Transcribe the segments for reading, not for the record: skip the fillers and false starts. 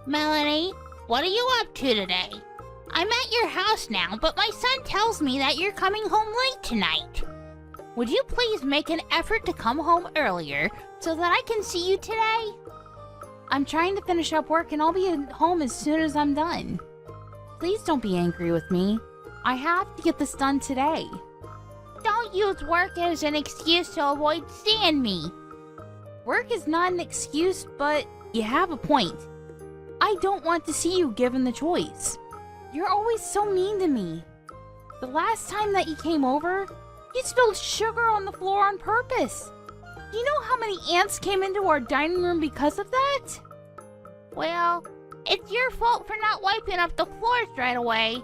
Melanie, what are you up to today? I'm at your house now, but my son tells me that you're coming home late tonight. Would you please make an effort to come home earlier so that I can see you today? I'm trying to finish up work and I'll be at home as soon as I'm done. Please don't be angry with me. I have to get this done today. Don't use work as an excuse to avoid seeing me. Work is not an excuse, but you have a point. I don't want to see you given the choice. You're always so mean to me. The last time that you came over, you spilled sugar on the floor on purpose. Do you know how many ants came into our dining room because of that? Well, it's your fault for not wiping up the floors right away.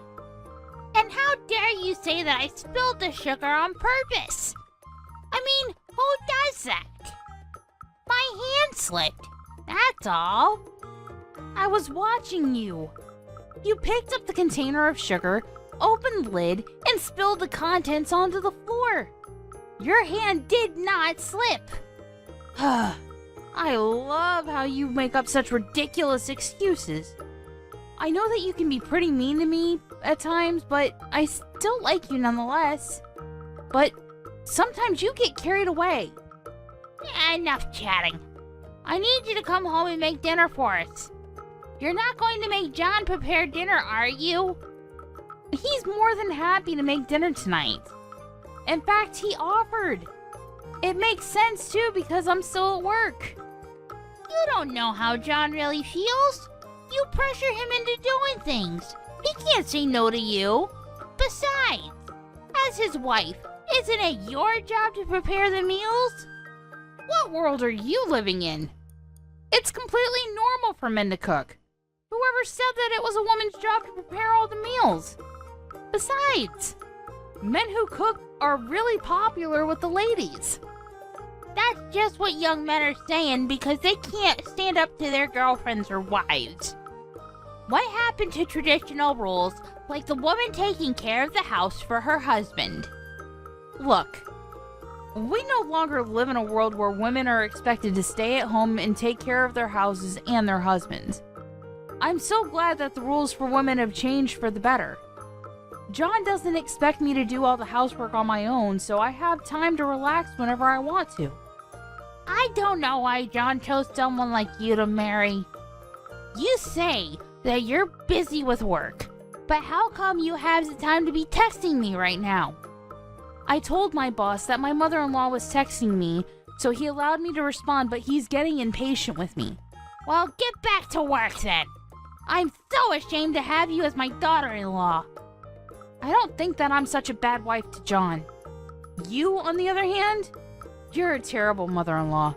And how dare you say that I spilled the sugar on purpose? I mean, who does that? My hand slipped, that's all. I was watching you. You picked up the container of sugar, opened the lid, and spilled the contents onto the floor. Your hand did not slip. I love how you make up such ridiculous excuses. I know that you can be pretty mean to me at times, but I still like you nonetheless. But sometimes you get carried away. Enough chatting. I need you to come home and make dinner for us. You're not going to make John prepare dinner, are you? He's more than happy to make dinner tonight. In fact, he offered. It makes sense too because I'm still at work. You don't know how John really feels. You pressure him into doing things. He can't say no to you. Besides, as his wife, isn't it your job to prepare the meals? What world are you living in? It's completely normal for men to cook. Whoever said that it was a woman's job to prepare all the meals? Besides, men who cook are really popular with the ladies. That's just what young men are saying because they can't stand up to their girlfriends or wives. What happened to traditional rules like the woman taking care of the house for her husband? Look, we no longer live in a world where women are expected to stay at home and take care of their houses and their husbands. I'm so glad that the rules for women have changed for the better. John doesn't expect me to do all the housework on my own, so I have time to relax whenever I want to. I don't know why John chose someone like you to marry. You say that you're busy with work, but how come you have the time to be texting me right now? I told my boss that my mother-in-law was texting me, so he allowed me to respond, but he's getting impatient with me. Well, get back to work then. I'm so ashamed to have you as my daughter-in-law. I don't think that I'm such a bad wife to John. You, on the other hand, you're a terrible mother-in-law.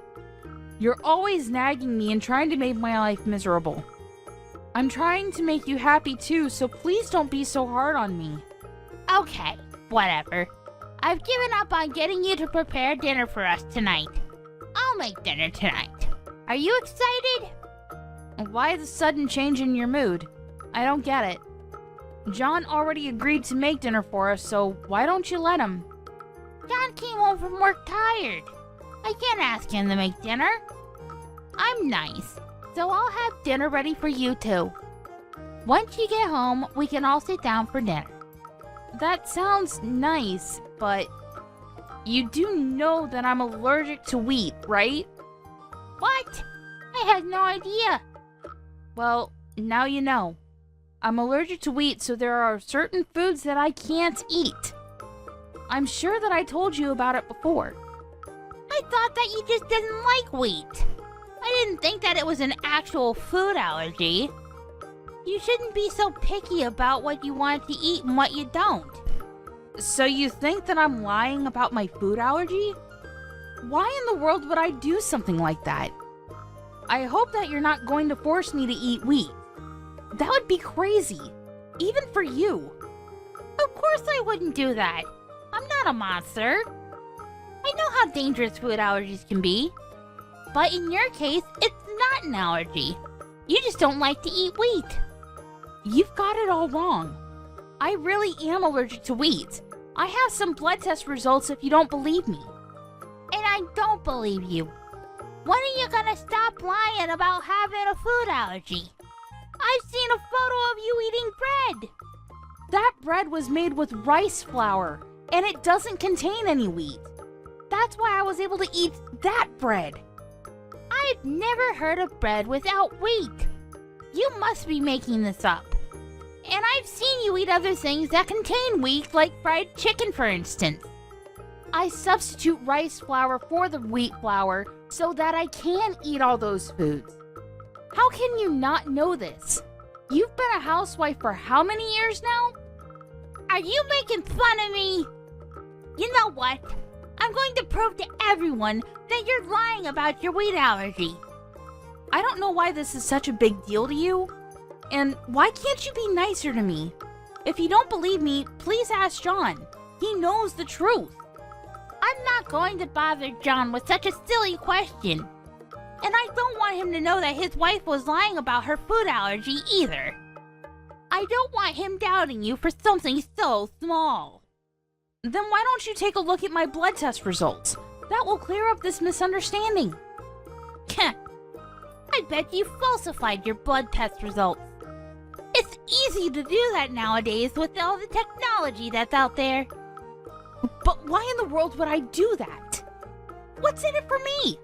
You're always nagging me and trying to make my life miserable. I'm trying to make you happy too, so please don't be so hard on me. Okay, whatever. I've given up on getting you to prepare dinner for us tonight. I'll make dinner tonight. Are you excited? Why the sudden change in your mood? I don't get it. John already agreed to make dinner for us, so why don't you let him? John came home from work tired. I can't ask him to make dinner. I'm nice, so I'll have dinner ready for you too. Once you get home, we can all sit down for dinner. That sounds nice, but you do know that I'm allergic to wheat, right? What? I had no idea. Well, now you know. I'm allergic to wheat, so there are certain foods that I can't eat. I'm sure that I told you about it before. I thought that you just didn't like wheat. I didn't think that it was an actual food allergy. You shouldn't be so picky about what you want to eat and what you don't. So you think that I'm lying about my food allergy? Why in the world would I do something like that? I hope that you're not going to force me to eat wheat. That would be crazy, even for you. Of course I wouldn't do that. I'm not a monster. I know how dangerous food allergies can be. But in your case, it's not an allergy. You just don't like to eat wheat. You've got it all wrong. I really am allergic to wheat. I have some blood test results if you don't believe me. And I don't believe you. When are you gonna stop lying about having a food allergy? I've seen a photo of you eating bread. That bread was made with rice flour, and it doesn't contain any wheat. That's why I was able to eat that bread. I've never heard of bread without wheat. You must be making this up. And I've seen you eat other things that contain wheat, like fried chicken, for instance. I substitute rice flour for the wheat flour so that I can eat all those foods. How can you not know this? You've been a housewife for how many years now? Are you making fun of me? You know what? I'm going to prove to everyone that you're lying about your wheat allergy. I don't know why this is such a big deal to you. And why can't you be nicer to me? If you don't believe me, please ask John. He knows the truth. I'm not going to bother John with such a silly question. And I don't want him to know that his wife was lying about her food allergy either. I don't want him doubting you for something so small. Then why don't you take a look at my blood test results? That will clear up this misunderstanding. I bet you falsified your blood test results. It's easy to do that nowadays with all the technology that's out there. But why in the world would I do that? What's in it for me?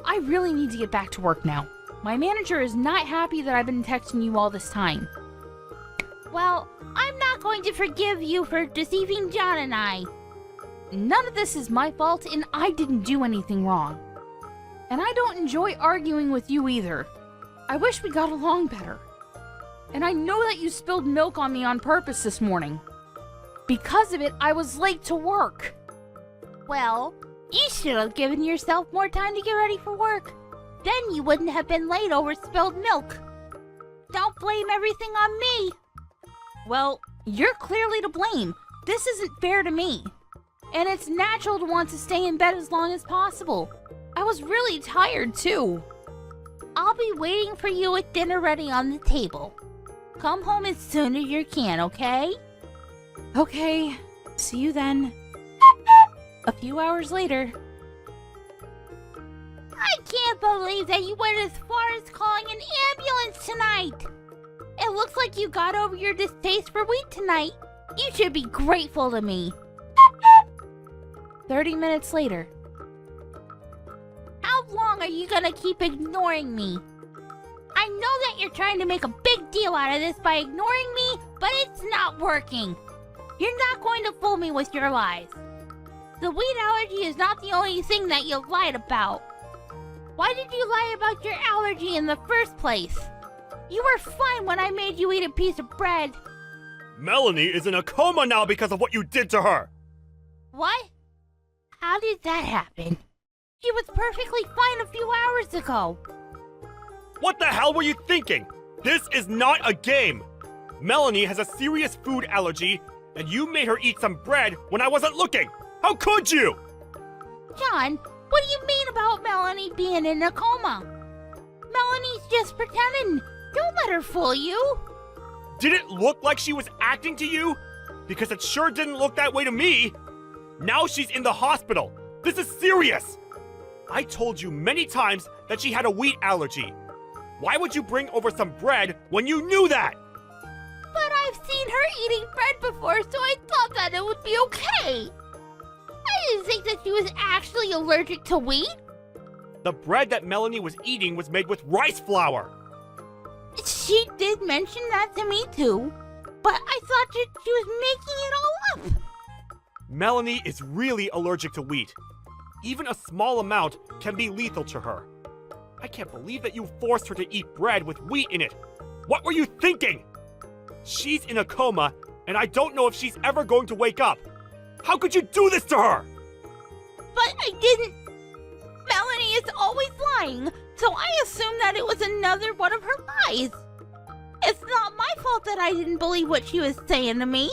I really need to get back to work now. My manager is not happy that I've been texting you all this time. Well, I'm not going to forgive you for deceiving John and I. None of this is my fault, and I didn't do anything wrong. And I don't enjoy arguing with you either. I wish we got along better. And I know that you spilled milk on me on purpose this morning. Because of it, I was late to work. Well, you should have given yourself more time to get ready for work. Then you wouldn't have been late over spilled milk. Don't blame everything on me. Well, you're clearly to blame. This isn't fair to me. And it's natural to want to stay in bed as long as possible. I was really tired too. I'll be waiting for you with dinner ready on the table. Come home as soon as you can, okay? Okay, see you then. A few hours later. I can't believe that you went as far as calling an ambulance tonight. It looks like you got over your distaste for wheat tonight. You should be grateful to me. 30 minutes later. How long are you gonna keep ignoring me? I know that you're trying to make a big deal out of this by ignoring me, but it's not working. You're not going to fool me with your lies. The wheat allergy is not the only thing that you lied about. Why did you lie about your allergy in the first place? You were fine when I made you eat a piece of bread. Melanie is in a coma now because of what you did to her! What? How did that happen? She was perfectly fine a few hours ago. What the hell were you thinking? This is not a game! Melanie has a serious food allergy, and you made her eat some bread when I wasn't looking! How could you? John, what do you mean about Melanie being in a coma? Melanie's just pretending. Don't let her fool you. Did it look like she was acting to you? Because it sure didn't look that way to me. Now she's in the hospital. This is serious. I told you many times that she had a wheat allergy. Why would you bring over some bread when you knew that? But I've seen her eating bread before, so I thought that it would be okay. I didn't think that she was actually allergic to wheat. The bread that Melanie was eating was made with rice flour. She did mention that to me too, but I thought that she was making it all up. Melanie is really allergic to wheat. Even a small amount can be lethal to her. I can't believe that you forced her to eat bread with wheat in it. What were you thinking? She's in a coma, and I don't know if she's ever going to wake up. How could you do this to her? But I didn't. Melanie is always lying, so I assumed that it was another one of her lies. It's not my fault that I didn't believe what she was saying to me.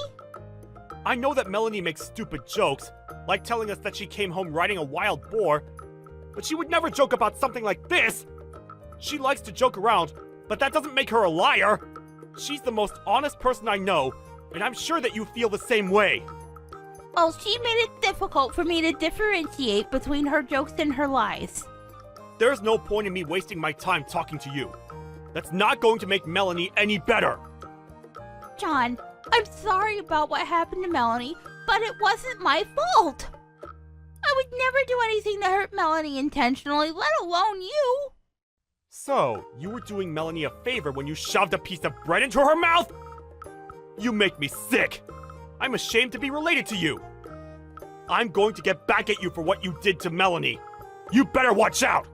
I know that Melanie makes stupid jokes, like telling us that she came home riding a wild boar, but she would never joke about something like this. She likes to joke around, but that doesn't make her a liar. She's the most honest person I know, and I'm sure that you feel the same way. Well, she made it difficult for me to differentiate between her jokes and her lies. There's no point in me wasting my time talking to you. That's not going to make Melanie any better. John, I'm sorry about what happened to Melanie, but it wasn't my fault. I would never do anything to hurt Melanie intentionally, let alone you. So, you were doing Melanie a favor when you shoved a piece of bread into her mouth? You make me sick. I'm ashamed to be related to you. I'm going to get back at you for what you did to Melanie. You better watch out.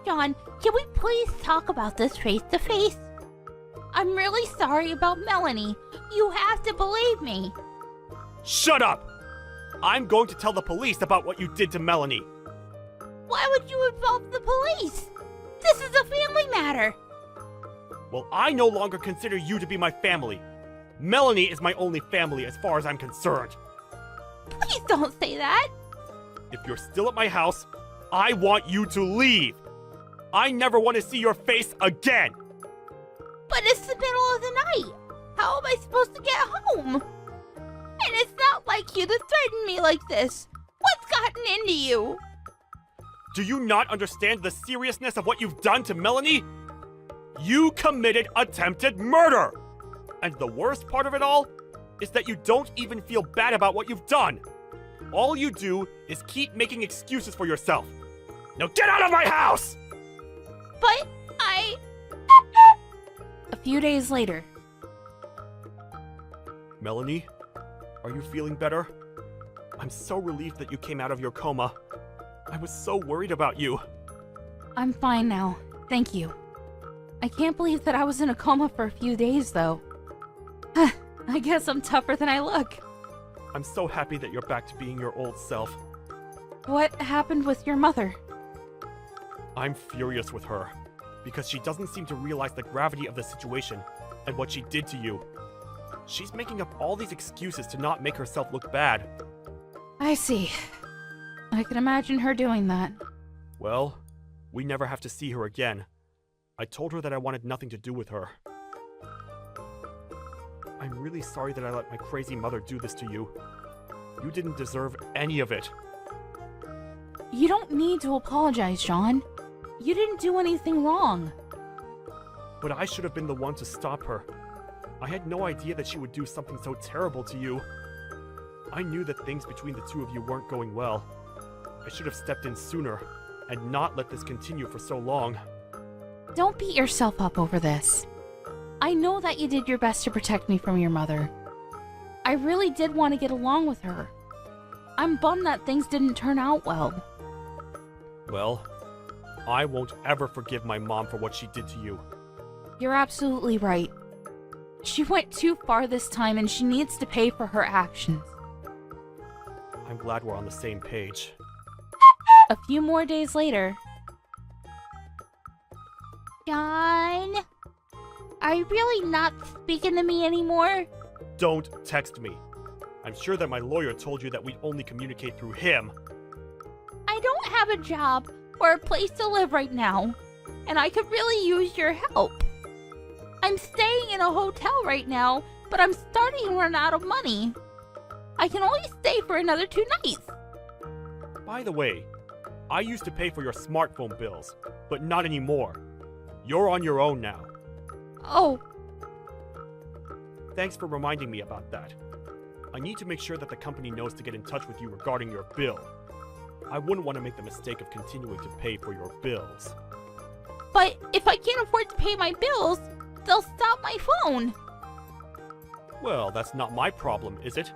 John, can we please talk about this face to face? I'm really sorry about Melanie. You have to believe me. Shut up! I'm going to tell the police about what you did to Melanie. Why would you involve the police? This is a family matter. Well, I no longer consider you to be my family. Melanie is my only family as far as I'm concerned. Please don't say that. If you're still at my house, I want you to leave. I never want to see your face again. But it's the middle of the night. How am I supposed to get home? And it's not like you to threaten me like this. What's gotten into you? Do you not understand the seriousness of what you've done to Melanie? You committed attempted murder! And the worst part of it all is that you don't even feel bad about what you've done. All you do is keep making excuses for yourself. Now get out of my house! But A few days later. Melanie, are you feeling better? I'm so relieved that you came out of your coma. I was so worried about you. I'm fine now. Thank you. I can't believe that I was in a coma for a few days, though. I guess I'm tougher than I look. I'm so happy that you're back to being your old self. What happened with your mother? I'm furious with her, because she doesn't seem to realize the gravity of the situation and what she did to you. She's making up all these excuses to not make herself look bad. I see. I can imagine her doing that. Well, we never have to see her again. I told her that I wanted nothing to do with her. I'm really sorry that I let my crazy mother do this to you. You didn't deserve any of it. You don't need to apologize, Sean. You didn't do anything wrong. But I should have been the one to stop her. I had no idea that she would do something so terrible to you. I knew that things between the two of you weren't going well. I should have stepped in sooner and not let this continue for so long. Don't beat yourself up over this. I know that you did your best to protect me from your mother. I really did want to get along with her. I'm bummed that things didn't turn out well. Well, I won't ever forgive my mom for what she did to you. You're absolutely right. She went too far this time and she needs to pay for her actions. I'm glad we're on the same page. A few more days later. John? Are you really not speaking to me anymore? Don't text me. I'm sure that my lawyer told you that we only communicate through him. I don't have a job or a place to live right now, and I could really use your help. I'm staying in a hotel right now, but I'm starting to run out of money. I can only stay for another 2 nights. By the way, I used to pay for your smartphone bills, but not anymore. You're on your own now. Oh, Thanks for reminding me about that. I need to make sure that the company knows to get in touch with you regarding your bill. I wouldn't want to make the mistake of continuing to pay for your bills. but if I can't afford to pay my bills, they'll stop my phone. Well, that's not my problem, is it?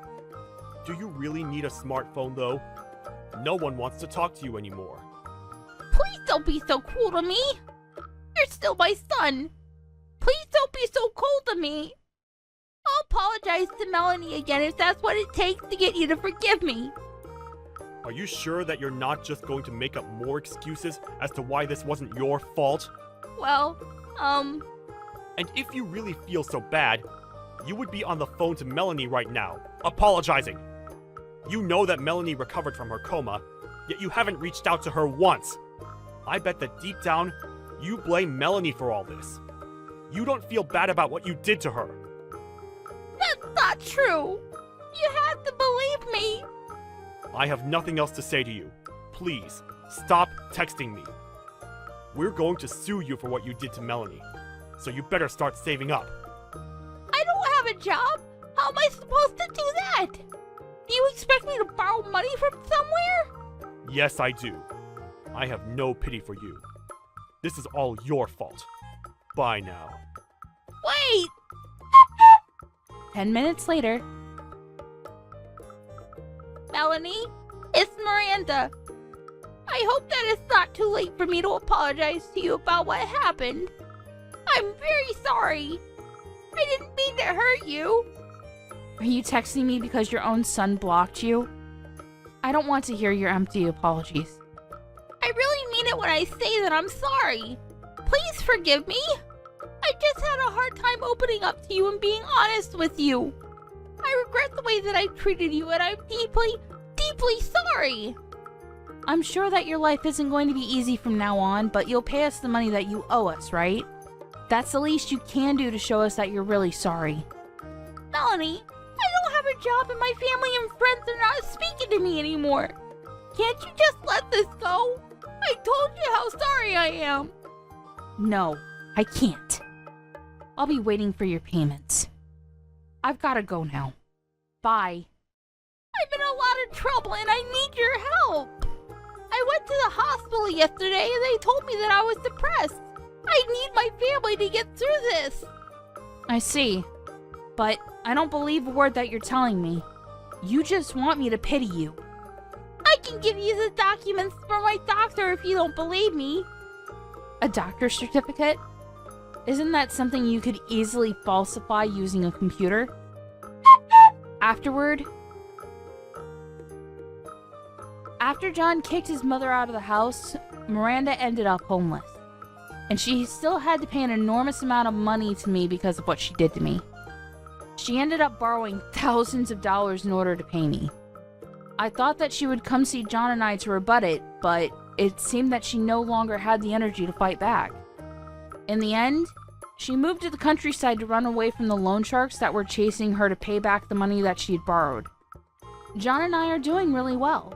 Do you really need a smartphone, though? No one wants to talk to you anymore. Please don't be so cruel to me. You're still my son. Please don't be so cold to me. I'll apologize to Melanie again if that's what it takes to get you to forgive me. Are you sure that you're not just going to make up more excuses as to why this wasn't your fault? Well, And if you really feel so bad, you would be on the phone to Melanie right now, apologizing. You know that Melanie recovered from her coma, yet you haven't reached out to her once. I bet that deep down, you blame Melanie for all this. You don't feel bad about what you did to her. that's not true. You have to believe me. I have nothing else to say to you. Please, stop texting me. We're going to sue you for what you did to Melanie. So you better start saving up. I don't have a job. How am I supposed to do that? Do you expect me to borrow money from somewhere? Yes, I do. I have no pity for you. This is all your fault. Bye now. Wait! 10 minutes later. Melanie, it's Miranda. I hope that it's not too late for me to apologize to you about what happened. I'm very sorry. I didn't mean to hurt you. Are you texting me because your own son blocked you? I don't want to hear your empty apologies. I really mean it when I say that I'm sorry. Please forgive me. I just had a hard time opening up to you and being honest with you. I regret the way that I treated you, and I'm deeply, deeply sorry. I'm sure that your life isn't going to be easy from now on, but you'll pay us the money that you owe us, right? That's the least you can do to show us that you're really sorry. Melanie, I don't have a job and my family and friends are not speaking to me anymore. Can't you just let this go? I told you how sorry I am. No, I can't. I'll be waiting for your payments. I've got to go now. Bye. I'm in a lot of trouble and I need your help. I went to the hospital yesterday and they told me that I was depressed. I need my family to get through this. I see. But I don't believe a word that you're telling me. You just want me to pity you. I can give you the documents from my doctor if you don't believe me. A doctor's certificate? Isn't that something you could easily falsify using a computer? After John kicked his mother out of the house, Miranda ended up homeless. And she still had to pay an enormous amount of money to me because of what she did to me. She ended up borrowing thousands of dollars in order to pay me. I thought that she would come see John and I to rebut it, but it seemed that she no longer had the energy to fight back. In the end, she moved to the countryside to run away from the loan sharks that were chasing her to pay back the money that she had borrowed. John and I are doing really well.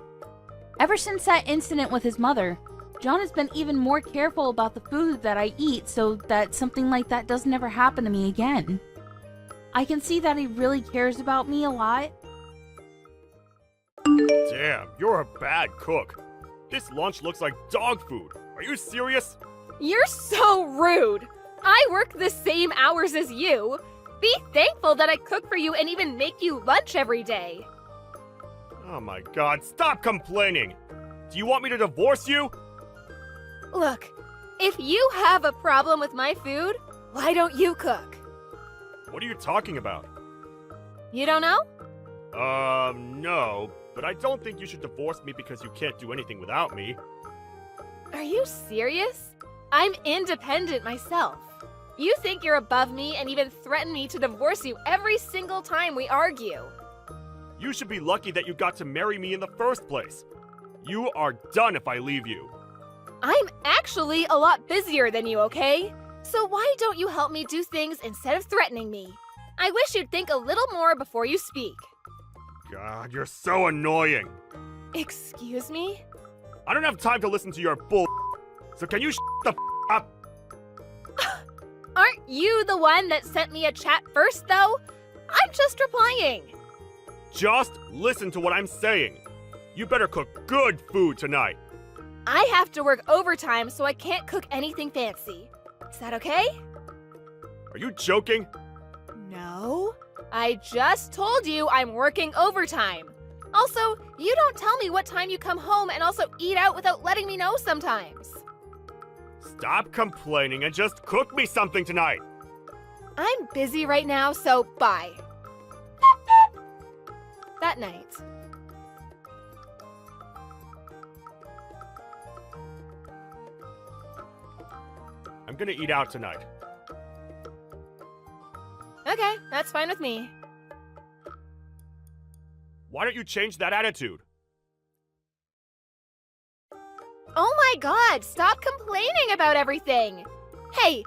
Ever since that incident with his mother, John has been even more careful about the food that I eat so that something like that doesn't ever happen to me again. I can see that he really cares about me a lot. Damn, you're a bad cook. This lunch looks like dog food. Are you serious? You're so rude! I work the same hours as you. Be thankful that I cook for you and even make you lunch every day. Oh my god, stop complaining! Do you want me to divorce you? Look, if you have a problem with my food, why don't you cook? What are you talking about? You don't know? No, but I don't think you should divorce me because you can't do anything without me. Are you serious? I'm independent myself. You think you're above me and even threaten me to divorce you every single time we argue. You should be lucky that you got to marry me in the first place. You are done if I leave you. I'm actually a lot busier than you, okay? So why don't you help me do things instead of threatening me? I wish you'd think a little more before you speak. God, you're so annoying. Excuse me? I don't have time to listen to your bull. So can you the up? Aren't you the one that sent me a chat first, though? I'm just replying. Just listen to what I'm saying. You better cook good food tonight. I have to work overtime, so I can't cook anything fancy. Is that okay? Are you joking? No. I just told you I'm working overtime. Also, you don't tell me what time you come home and also eat out without letting me know sometimes. Stop complaining and just cook me something tonight. I'm busy right now, so bye. That night. I'm gonna eat out tonight. Okay, that's fine with me. Why don't you change that attitude? Oh my god, stop complaining about everything! Hey!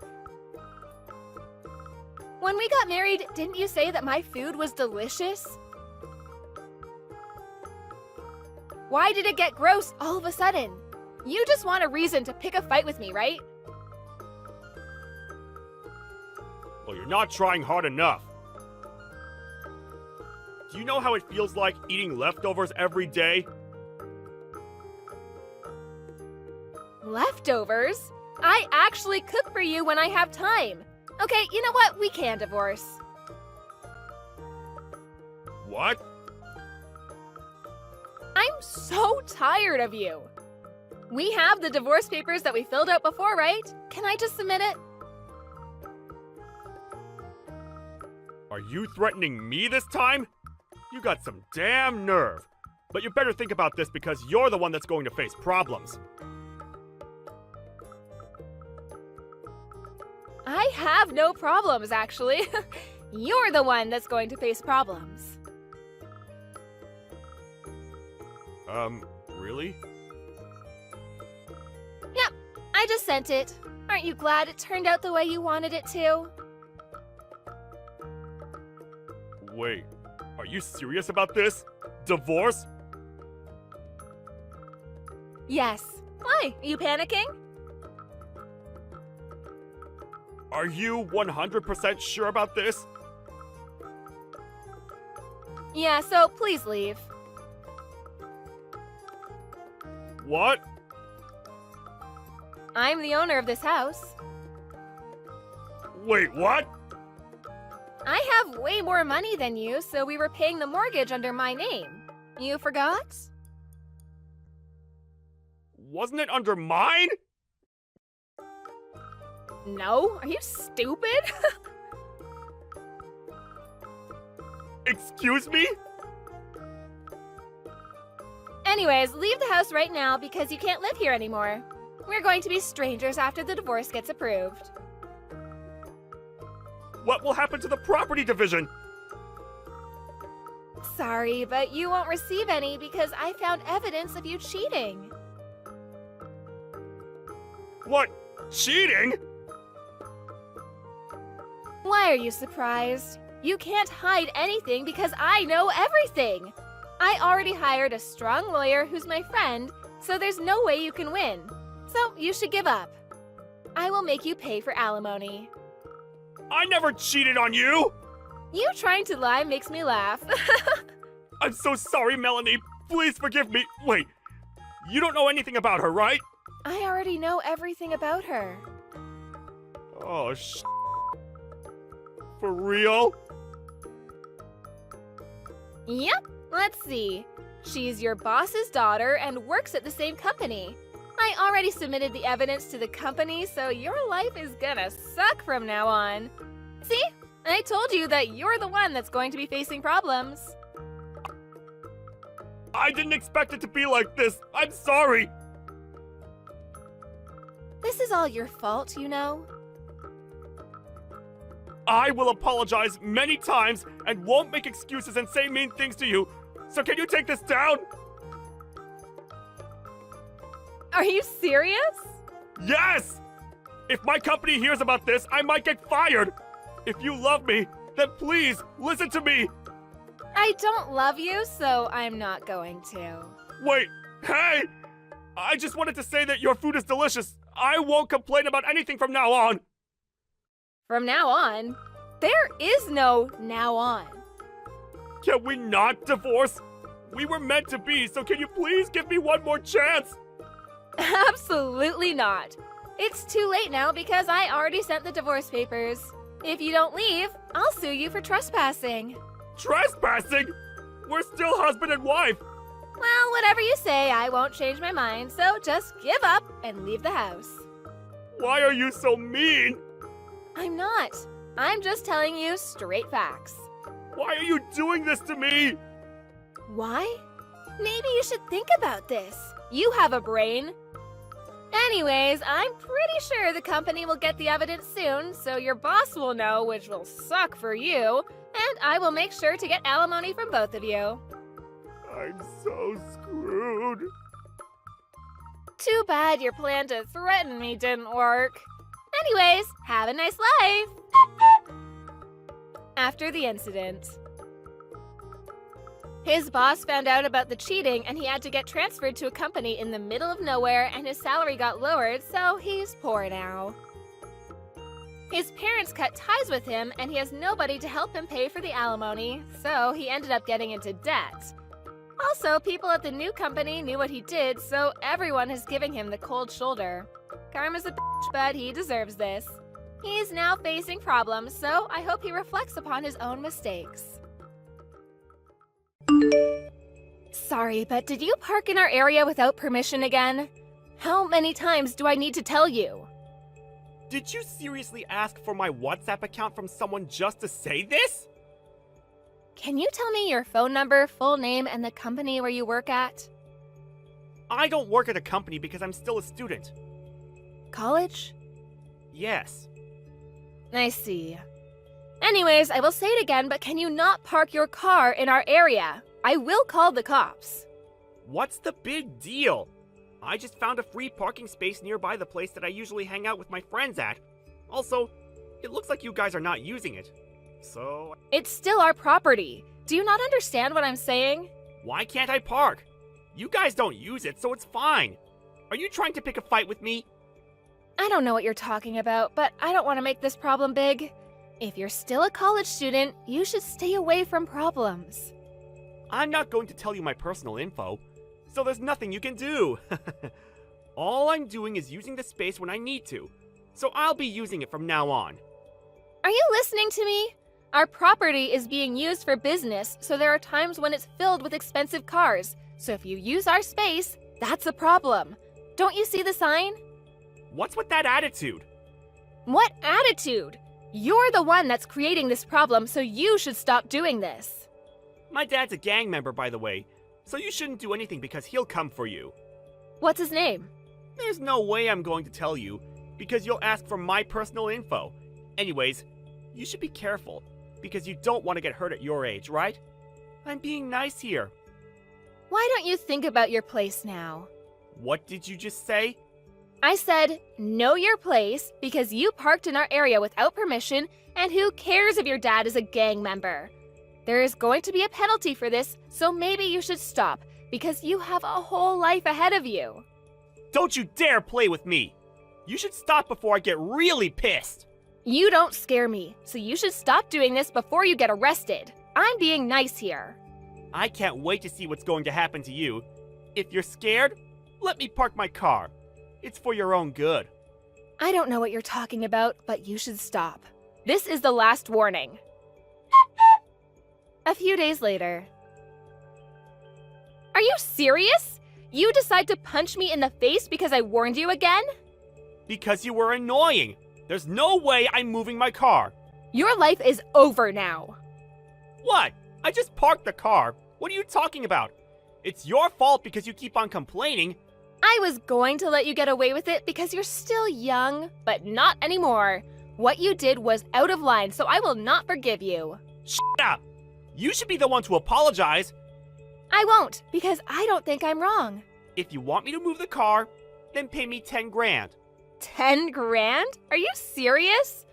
When we got married, didn't you say that my food was delicious? Why did it get gross all of a sudden? You just want a reason to pick a fight with me, right? Well, you're not trying hard enough. Do you know how it feels like eating leftovers every day? Leftovers? I actually cook for you when I have time. Okay, you know what? We can divorce. What? I'm so tired of you. We have the divorce papers that we filled out before, right? Can I just submit it? Are you threatening me this time? You got some damn nerve. But you better think about this because you're the one that's going to face problems. I have no problems, actually. You're the one that's going to face problems. Really? Yep, I just sent it. Aren't you glad it turned out the way you wanted it to? Wait, are you serious about this? Divorce? Yes. Why? Are you panicking? Are you 100% sure about this? Yeah, so please leave. What? I'm the owner of this house. Wait, what? I have way more money than you, so we were paying the mortgage under my name. You forgot? Wasn't it under mine? No? Are you stupid? Excuse me? Anyways, leave the house right now because you can't live here anymore. We're going to be strangers after the divorce gets approved. What will happen to the property division? Sorry, but you won't receive any because I found evidence of you cheating. What? Cheating? Why are you surprised? You can't hide anything because I know everything. I already hired a strong lawyer who's my friend, so there's no way you can win. So you should give up. I will make you pay for alimony. I never cheated on you! You trying to lie makes me laugh. I'm so sorry, Melanie. Please forgive me. Wait, you don't know anything about her, right? I already know everything about her. Oh, For real? Yep, let's see. She's your boss's daughter and works at the same company. I already submitted the evidence to the company, so your life is gonna suck from now on. See? I told you that you're the one that's going to be facing problems. I didn't expect it to be like this. I'm sorry. This is all your fault, you know. I will apologize many times and won't make excuses and say mean things to you. So can you take this down? Are you serious? Yes! If my company hears about this, I might get fired. If you love me, then please listen to me. I don't love you, so I'm not going to. Wait, hey! I just wanted to say that your food is delicious. I won't complain about anything from now on. From now on? There is no now on. Can we not divorce? We were meant to be, so can you please give me one more chance? Absolutely not. It's too late now because I already sent the divorce papers. If you don't leave, I'll sue you for trespassing. Trespassing? We're still husband and wife. Well, whatever you say, I won't change my mind, so just give up and leave the house. Why are you so mean? I'm not. I'm just telling you straight facts. Why are you doing this to me? Why? Maybe you should think about this. You have a brain. Anyways, I'm pretty sure the company will get the evidence soon, so your boss will know, which will suck for you, and I will make sure to get alimony from both of you. I'm so screwed. Too bad your plan to threaten me didn't work. Anyways, have a nice life! After the incident. His boss found out about the cheating and he had to get transferred to a company in the middle of nowhere and his salary got lowered, so he's poor now. His parents cut ties with him and he has nobody to help him pay for the alimony, so he ended up getting into debt. Also, people at the new company knew what he did, so everyone is giving him the cold shoulder. Karma's a bitch, but he deserves this. He's now facing problems, so I hope he reflects upon his own mistakes. Sorry, but did you park in our area without permission again? How many times do I need to tell you? Did you seriously ask for my WhatsApp account from someone just to say this? Can you tell me your phone number, full name, and the company where you work at? I don't work at a company because I'm still a student. College? Yes. I see. Anyways, I will say it again, but can you not park your car in our area? I will call the cops. What's the big deal? I just found a free parking space nearby the place that I usually hang out with my friends at. Also, it looks like you guys are not using it. So... It's still our property. Do you not understand what I'm saying? Why can't I park? You guys don't use it, so it's fine. Are you trying to pick a fight with me? I don't know what you're talking about, but I don't want to make this problem big. If you're still a college student, you should stay away from problems. I'm not going to tell you my personal info, so there's nothing you can do. All I'm doing is using the space when I need to, so I'll be using it from now on. Are you listening to me? Our property is being used for business, so there are times when it's filled with expensive cars. So if you use our space, that's a problem. Don't you see the sign? What's with that attitude? What attitude? You're the one that's creating this problem, so you should stop doing this. My dad's a gang member, by the way, so you shouldn't do anything because he'll come for you. What's his name? There's no way I'm going to tell you, because you'll ask for my personal info. Anyways, you should be careful, because you don't want to get hurt at your age, right? I'm being nice here. Why don't you think about your place now? What did you just say? I said, know your place, because you parked in our area without permission, and who cares if your dad is a gang member? There is going to be a penalty for this, so maybe you should stop, because you have a whole life ahead of you. Don't you dare play with me! You should stop before I get really pissed! You don't scare me, so you should stop doing this before you get arrested. I'm being nice here. I can't wait to see what's going to happen to you. If you're scared, let me park my car. It's for your own good. I don't know what you're talking about, but you should stop. This is the last warning. A few days later. Are you serious? You decide to punch me in the face because I warned you again? Because you were annoying. There's no way I'm moving my car. Your life is over now. What? I just parked the car. What are you talking about? It's your fault because you keep on complaining. I was going to let you get away with it because you're still young, but not anymore. What you did was out of line, so I will not forgive you. Shut up! You should be the one to apologize. I won't, because I don't think I'm wrong. If you want me to move the car, then pay me 10 grand. 10 grand? Are you serious?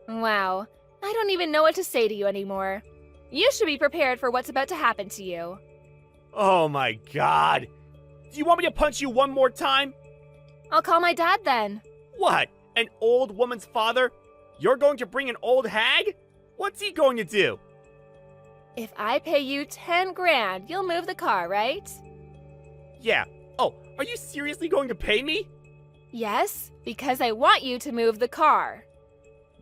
Wow, I don't even know what to say to you anymore. You should be prepared for what's about to happen to you. Oh my god. Do you want me to punch you one more time? I'll call my dad then. What? An old woman's father? You're going to bring an old hag? What's he going to do? If I pay you 10 grand, you'll move the car, right? Yeah. Oh, are you seriously going to pay me? Yes, because I want you to move the car.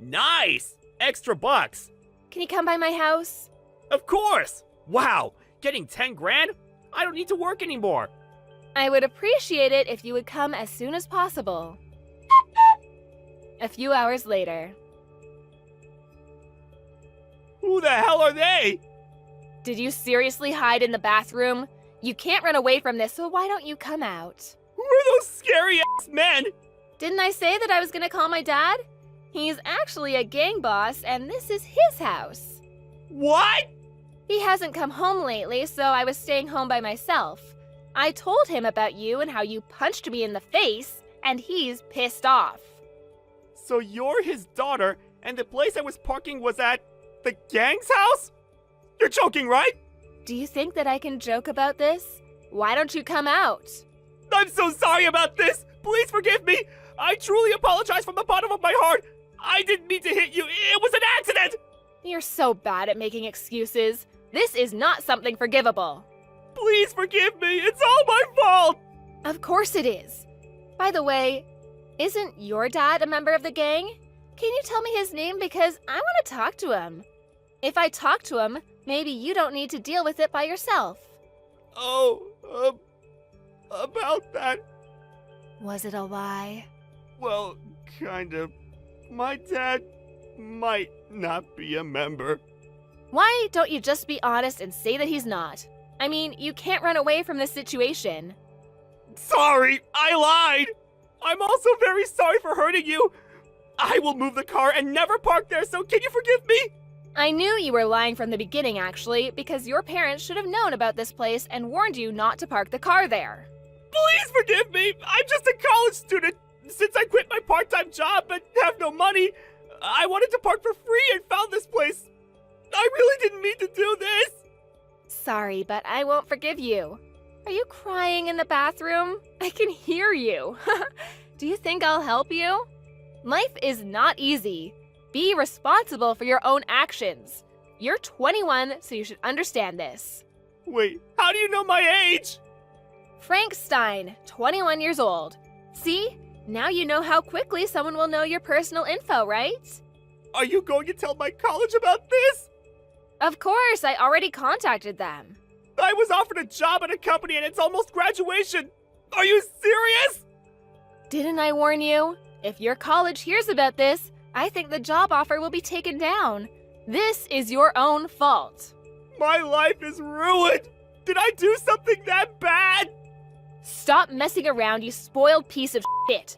Nice! Extra bucks. Can you come by my house? Of course! Wow, getting 10 grand? I don't need to work anymore. I would appreciate it if you would come as soon as possible. A few hours later. Who the hell are they? Did you seriously hide in the bathroom? You can't run away from this, so why don't you come out? Who are those scary-ass men? Didn't I say that I was gonna call my dad? He's actually a gang boss, and this is his house. What? He hasn't come home lately, so I was staying home by myself. I told him about you and how you punched me in the face, and he's pissed off. So you're his daughter, and the place I was parking was at the gang's house? You're joking, right? Do you think that I can joke about this? Why don't you come out? I'm so sorry about this! Please forgive me! I truly apologize from the bottom of my heart! I didn't mean to hit you! It was an accident! You're so bad at making excuses. This is not something forgivable. Please forgive me! It's all my fault! Of course it is. By the way, isn't your dad a member of the gang? Can you tell me his name because I want to talk to him? If I talk to him, maybe you don't need to deal with it by yourself. Oh, about that, Was it a lie? well, kind of. My dad might not be a member. Why don't you just be honest and say that he's not? I mean, you can't run away from this situation. Sorry, I lied! I'm also very sorry for hurting you. I will move the car and never park there, so can you forgive me? I knew you were lying from the beginning, actually, because your parents should have known about this place and warned you not to park the car there. Please forgive me. I'm just a college student. Since I quit my part-time job but have no money, I wanted to park for free and found this place. I really didn't mean to do this. Sorry, but I won't forgive you. Are you crying in the bathroom? I can hear you. Do you think I'll help you? Life is not easy. Be responsible for your own actions. You're 21, so you should understand this. Wait, how do you know my age? Frank Stein, 21 years old. See? Now you know how quickly someone will know your personal info, right? Are you going to tell my college about this? Of course, I already contacted them. I was offered a job at a company and it's almost graduation. Are you serious? Didn't I warn you? If your college hears about this, I think the job offer will be taken down. This is your own fault. My life is ruined. Did I do something that bad? Stop messing around, you spoiled piece of shit.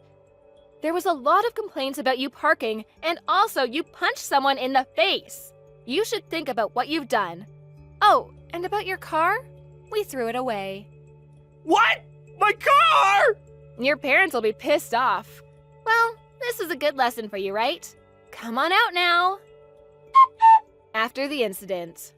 There was a lot of complaints about you parking, and also you punched someone in the face. You should think about what you've done. Oh, and about your car? We threw it away. What? My car! Your parents will be pissed off. Well, this is a good lesson for you, right? Come on out now. After the incident,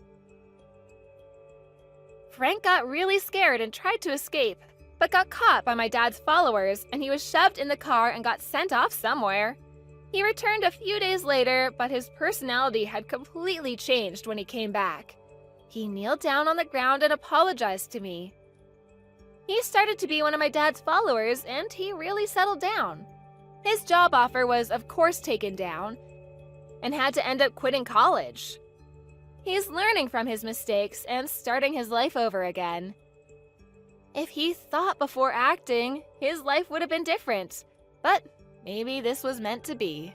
Frank got really scared and tried to escape, but got caught by my dad's followers, and he was shoved in the car and got sent off somewhere. He returned a few days later, but his personality had completely changed when he came back. He kneeled down on the ground and apologized to me. He started to be one of my dad's followers, and he really settled down. His job offer was, of course, taken down, and had to end up quitting college. He's learning from his mistakes and starting his life over again. If he thought before acting, his life would have been different. But maybe this was meant to be.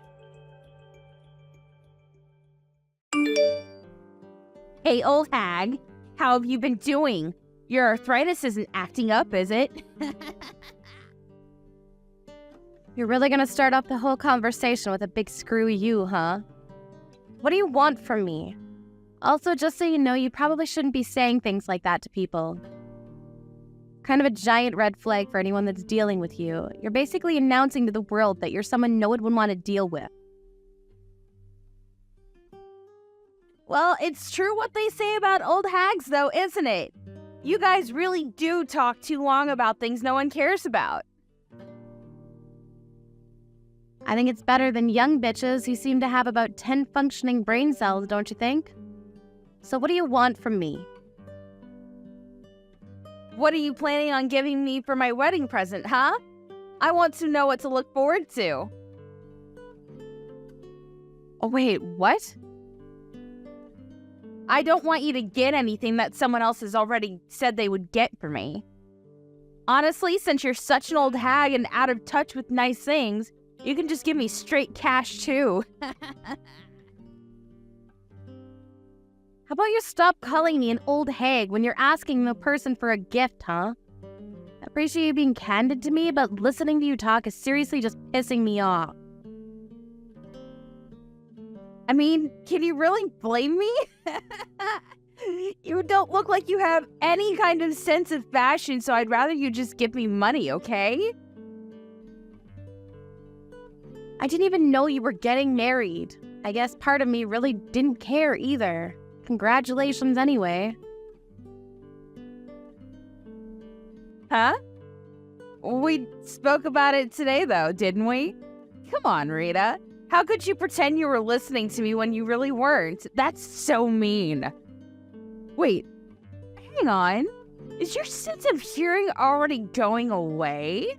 Hey, old hag. How have you been doing? Your arthritis isn't acting up, is it? You're really gonna start off the whole conversation with a big screw you, huh? What do you want from me? Also, just so you know, you probably shouldn't be saying things like that to people. Kind of a giant red flag for anyone that's dealing with you. You're basically announcing to the world that you're someone no one would want to deal with. Well, it's true what they say about old hags, though, isn't it? You guys really do talk too long about things no one cares about. I think it's better than young bitches who seem to have about 10 functioning brain cells, don't you think? So what do you want from me? What are you planning on giving me for my wedding present, huh? I want to know what to look forward to. Oh, wait, what? I don't want you to get anything that someone else has already said they would get for me. Honestly, since you're such an old hag and out of touch with nice things, you can just give me straight cash, too. How about you stop calling me an old hag when you're asking the person for a gift, huh? I appreciate you being candid to me, but listening to you talk is seriously just pissing me off. I mean, can you really blame me? You don't look like you have any kind of sense of fashion, so I'd rather you just give me money, okay? I didn't even know you were getting married. I guess part of me really didn't care either. Congratulations anyway. Huh? We spoke about it today, though, didn't we? Come on, Rita. How could you pretend you were listening to me when you really weren't? That's so mean. Wait, hang on. Is your sense of hearing already going away?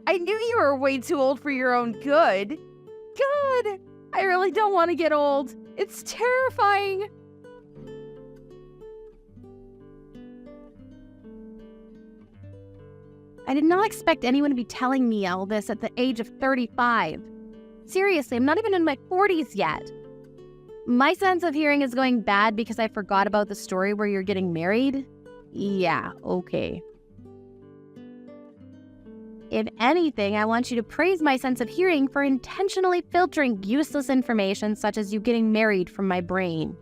I knew you were way too old for your own good. Good. I really don't want to get old. It's terrifying. I did not expect anyone to be telling me all this at the age of 35. Seriously, I'm not even in my 40s yet. My sense of hearing is going bad because I forgot about the story where you're getting married? Yeah, okay. If anything, I want you to praise my sense of hearing for intentionally filtering useless information such as you getting married from my brain.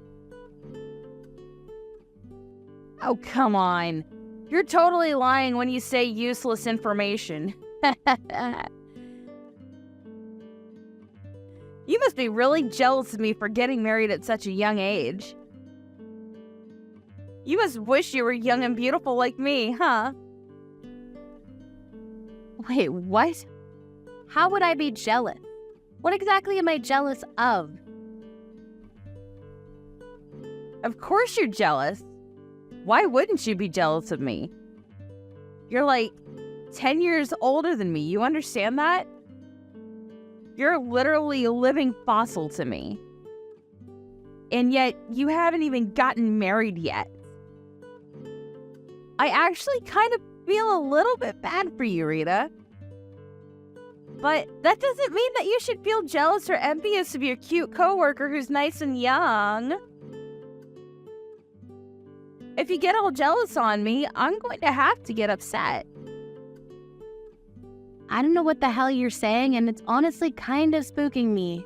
Oh, come on. You're totally lying when you say useless information. You must be really jealous of me for getting married at such a young age. You must wish you were young and beautiful like me, huh? Wait, what? How would I be jealous? What exactly am I jealous of? Of course you're jealous. Why wouldn't you be jealous of me? You're like 10 years older than me. You understand that? You're literally a living fossil to me. And yet, you haven't even gotten married yet. I actually kind of feel a little bit bad for you, Rita. But that doesn't mean that you should feel jealous or envious of your cute coworker who's nice and young. If you get all jealous on me, I'm going to have to get upset. I don't know what the hell you're saying, and it's honestly kind of spooking me.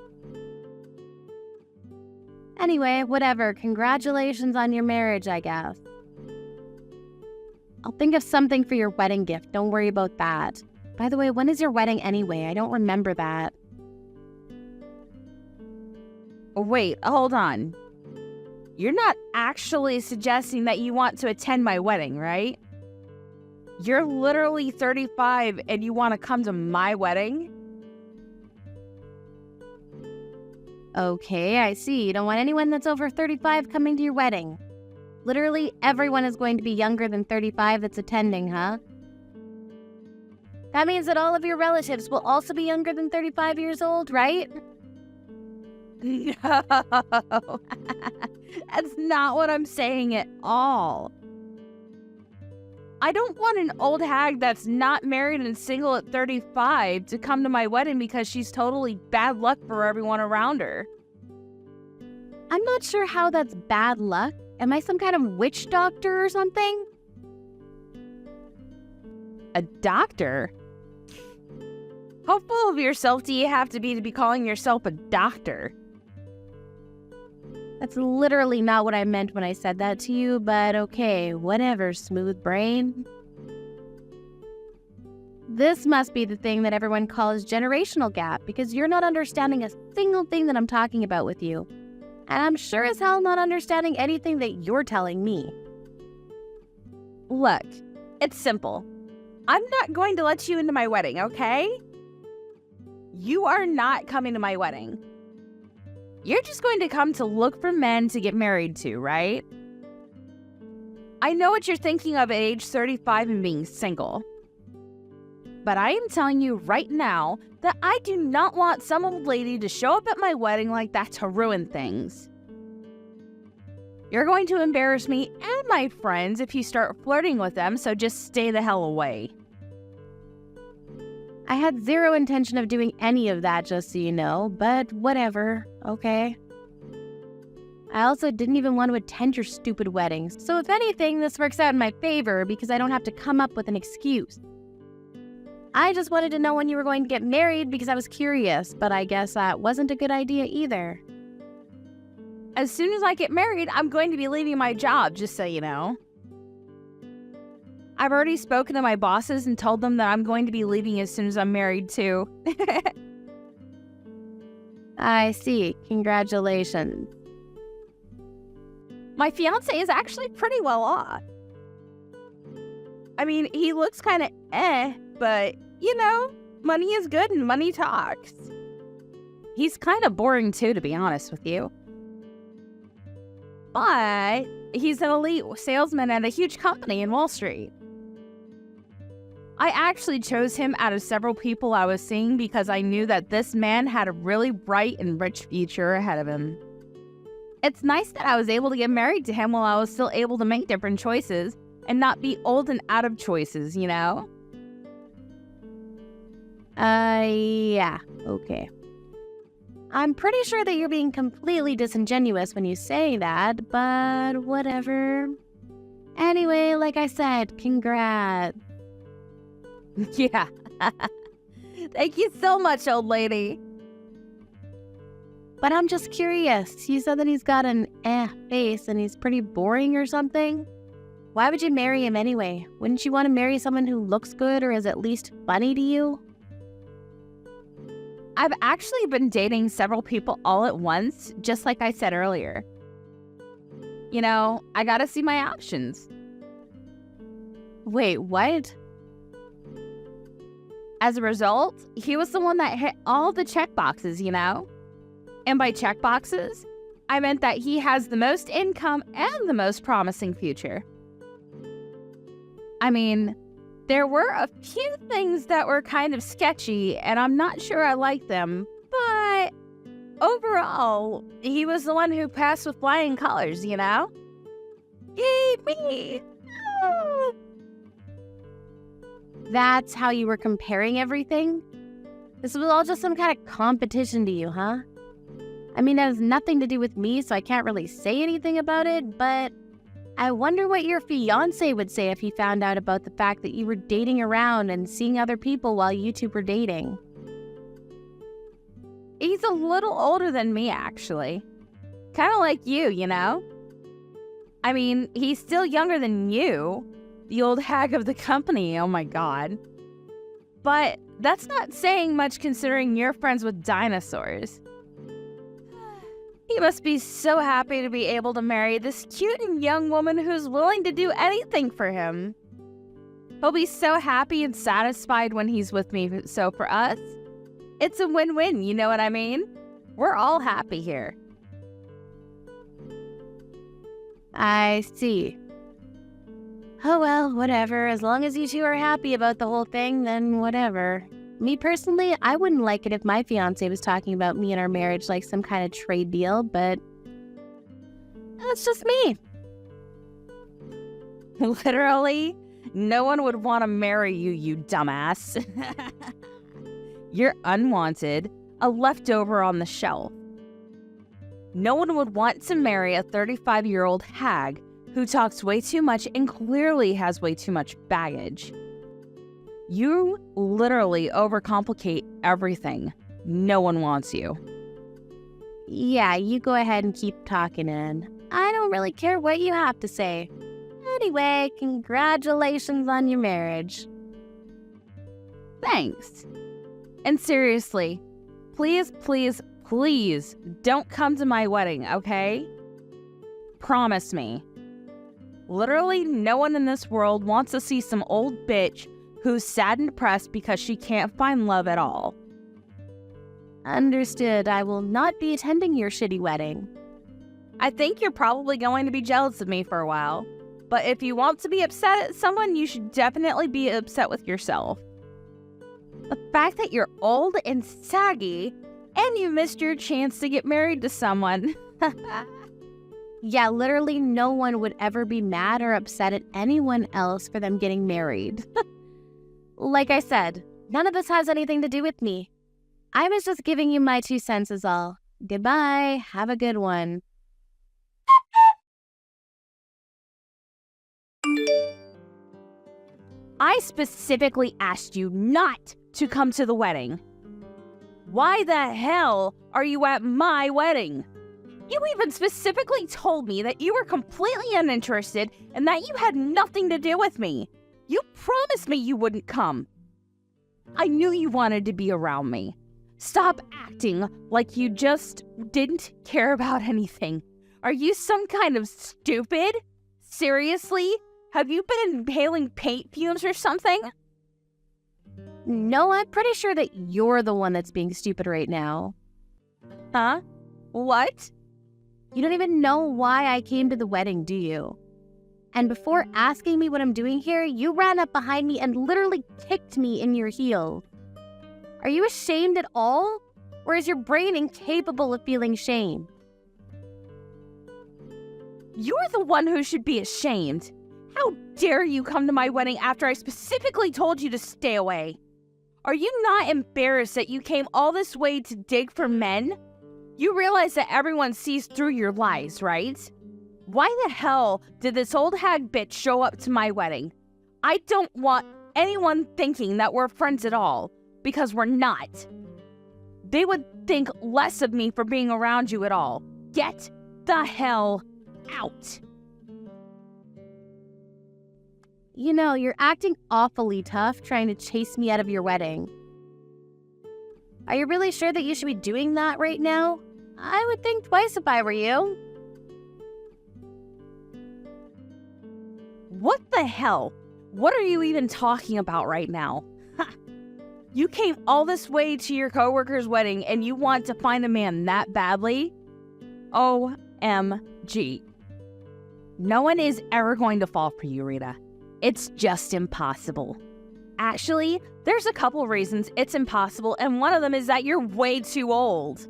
Anyway, whatever. Congratulations on your marriage, I guess. I'll think of something for your wedding gift. Don't worry about that. By the way, when is your wedding anyway? I don't remember that. Wait, hold on. You're not actually suggesting that you want to attend my wedding, right? You're literally 35 and you want to come to my wedding? Okay, I see. You don't want anyone that's over 35 coming to your wedding. Literally everyone is going to be younger than 35 that's attending, huh? That means that all of your relatives will also be younger than 35 years old, right? No, that's not what I'm saying at all. I don't want an old hag that's not married and single at 35 to come to my wedding because she's totally bad luck for everyone around her. I'm not sure how that's bad luck. Am I some kind of witch doctor or something? A doctor? How full of yourself do you have to be calling yourself a doctor? That's literally not what I meant when I said that to you, but okay, whatever, smooth brain. This must be the thing that everyone calls generational gap, because you're not understanding a single thing that I'm talking about with you. And I'm sure as hell not understanding anything that you're telling me. Look, it's simple. I'm not going to let you into my wedding, okay? You are not coming to my wedding. You're just going to come to look for men to get married to, right? I know what you're thinking of at age 35 and being single. But I am telling you right now that I do not want some old lady to show up at my wedding like that to ruin things. You're going to embarrass me and my friends if you start flirting with them, so just stay the hell away. I had zero intention of doing any of that, just so you know, but whatever, okay? I also didn't even want to attend your stupid wedding, so if anything, this works out in my favor because I don't have to come up with an excuse. I just wanted to know when you were going to get married because I was curious, but I guess that wasn't a good idea either. As soon as I get married, I'm going to be leaving my job, just so you know. I've already spoken to my bosses and told them that I'm going to be leaving as soon as I'm married, too. I see. Congratulations. My fiancé is actually pretty well off. I mean, he looks kind of but, money is good and money talks. He's kind of boring too, to be honest with you. But he's an elite salesman at a huge company in Wall Street. I actually chose him out of several people I was seeing because I knew that this man had a really bright and rich future ahead of him. It's nice that I was able to get married to him while I was still able to make different choices and not be old and out of choices, Yeah, okay. I'm pretty sure that you're being completely disingenuous when you say that, but whatever. Anyway, like I said, congrats. Yeah. Thank you so much, old lady. But I'm just curious. You said that he's got an face and he's pretty boring or something. Why would you marry him anyway? Wouldn't you want to marry someone who looks good or is at least funny to you? I've actually been dating several people all at once, just like I said earlier. I gotta see my options. Wait, what? As a result, he was the one that hit all the check boxes, And by check boxes, I meant that he has the most income and the most promising future. I mean, there were a few things that were kind of sketchy, and I'm not sure I like them, but overall, he was the one who passed with flying colors, Yay, me! Ah. That's how you were comparing everything? This was all just some kind of competition to you, huh? I mean, it has nothing to do with me, so I can't really say anything about it, but I wonder what your fiancé would say if he found out about the fact that you were dating around and seeing other people while you two were dating. He's a little older than me, actually. Kind of like you, I mean, he's still younger than you, the old hag of the company, oh my god. But that's not saying much considering you're friends with dinosaurs. He must be so happy to be able to marry this cute and young woman who's willing to do anything for him. He'll be so happy and satisfied when he's with me, so for us, it's a win-win, you know what I mean? We're all happy here. I see. Oh well, whatever. As long as you two are happy about the whole thing, then whatever. Me personally, I wouldn't like it if my fiancé was talking about me and our marriage like some kind of trade deal, but that's just me. Literally, no one would want to marry you, you dumbass. You're unwanted, a leftover on the shelf. No one would want to marry a 35-year-old hag who talks way too much and clearly has way too much baggage. You literally overcomplicate everything. No one wants you. Yeah, you go ahead and keep talking in. I don't really care what you have to say. Anyway, congratulations on your marriage. Thanks. And seriously, please, please, please don't come to my wedding, okay? Promise me. Literally no one in this world wants to see some old bitch who's sad and depressed because she can't find love at all. Understood. I will not be attending your shitty wedding. I think you're probably going to be jealous of me for a while, but if you want to be upset at someone, you should definitely be upset with yourself. The fact that you're old and saggy, and you missed your chance to get married to someone. Yeah, literally no one would ever be mad or upset at anyone else for them getting married. Like I said, none of this has anything to do with me. I was just giving you my 2 cents is all. Goodbye. Have a good one. I specifically asked you not to come to the wedding. Why the hell are you at my wedding? You even specifically told me that you were completely uninterested and that you had nothing to do with me. You promised me you wouldn't come. I knew you wanted to be around me. Stop acting like you just didn't care about anything. Are you some kind of stupid? Seriously? Have you been inhaling paint fumes or something? No, I'm pretty sure that you're the one that's being stupid right now. Huh? What? You don't even know why I came to the wedding, do you? And before asking me what I'm doing here, you ran up behind me and literally kicked me in your heel. Are you ashamed at all? Or is your brain incapable of feeling shame? You're the one who should be ashamed. How dare you come to my wedding after I specifically told you to stay away? Are you not embarrassed that you came all this way to dig for men? You realize that everyone sees through your lies, right? Why the hell did this old hag bitch show up to my wedding? I don't want anyone thinking that we're friends at all, because we're not. They would think less of me for being around you at all. Get the hell out. You know, you're acting awfully tough trying to chase me out of your wedding. Are you really sure that you should be doing that right now? I would think twice if I were you. What the hell? What are you even talking about right now? Ha! You came all this way to your coworker's wedding and you want to find a man that badly? OMG. No one is ever going to fall for you, Rita. It's just impossible. Actually, there's a couple reasons it's impossible, and one of them is that you're way too old.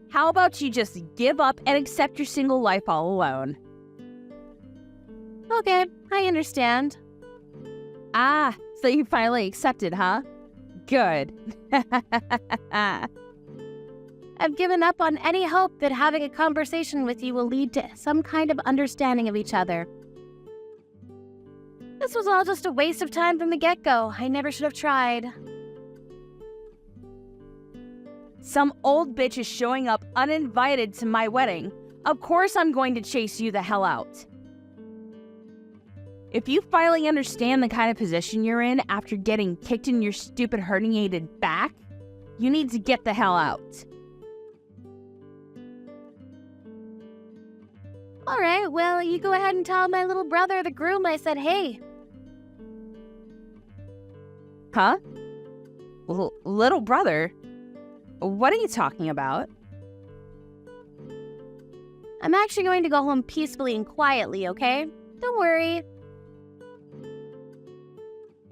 How about you just give up and accept your single life all alone? Okay, I understand. Ah, so you finally accepted, huh? Good. I've given up on any hope that having a conversation with you will lead to some kind of understanding of each other. This was all just a waste of time from the get-go. I never should have tried. Some old bitch is showing up uninvited to my wedding. Of course I'm going to chase you the hell out. If you finally understand the kind of position you're in after getting kicked in your stupid herniated back, you need to get the hell out. All right, well, you go ahead and tell my little brother, the groom, I said hey. Huh? Little brother? What are you talking about? I'm actually going to go home peacefully and quietly, okay? Don't worry.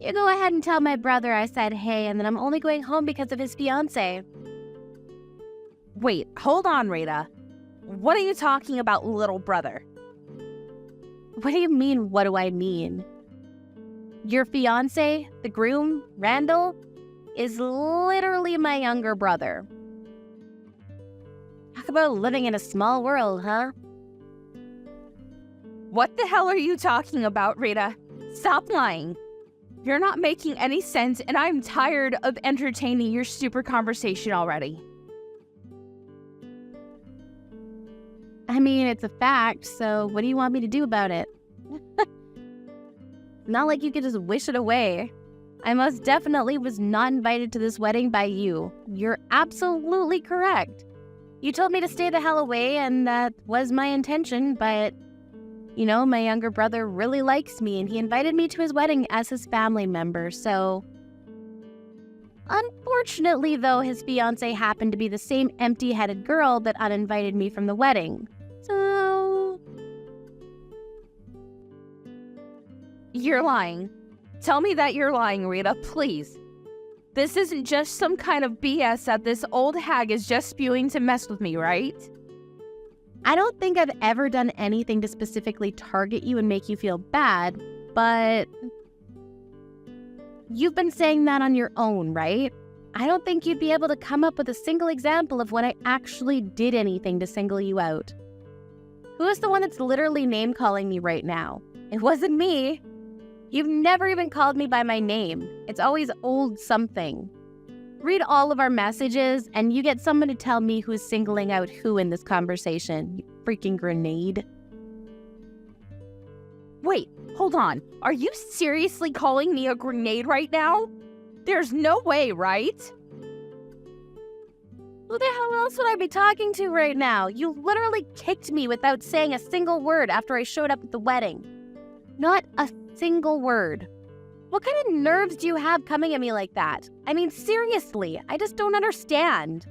You go ahead and tell my brother I said hey, and that I'm only going home because of his fiancé. Wait, hold on, Rita. What are you talking about, little brother? What do you mean, what do I mean? Your fiancé, the groom, Randall, is literally my younger brother. Talk about living in a small world, huh? What the hell are you talking about, Rita? Stop lying. You're not making any sense, and I'm tired of entertaining your stupid conversation already. I mean, it's a fact, so what do you want me to do about it? Not like you could just wish it away. I most definitely was not invited to this wedding by you. You're absolutely correct. You told me to stay the hell away, and that was my intention, but, you know, my younger brother really likes me, and he invited me to his wedding as his family member, so... Unfortunately, though, his fiancée happened to be the same empty-headed girl that uninvited me from the wedding. So... You're lying. Tell me that you're lying, Rita, please. This isn't just some kind of BS that this old hag is just spewing to mess with me, right? I don't think I've ever done anything to specifically target you and make you feel bad, but... You've been saying that on your own, right? I don't think you'd be able to come up with a single example of when I actually did anything to single you out. Who is the one that's literally name-calling me right now? It wasn't me. You've never even called me by my name. It's always old something. Read all of our messages, and you get someone to tell me who's singling out who in this conversation. You freaking grenade. Wait, hold on. Are you seriously calling me a grenade right now? There's no way, right? Who the hell else would I be talking to right now? You literally kicked me without saying a single word after I showed up at the wedding. Not a single word. What kind of nerves do you have coming at me like that? I mean, seriously, I just don't understand.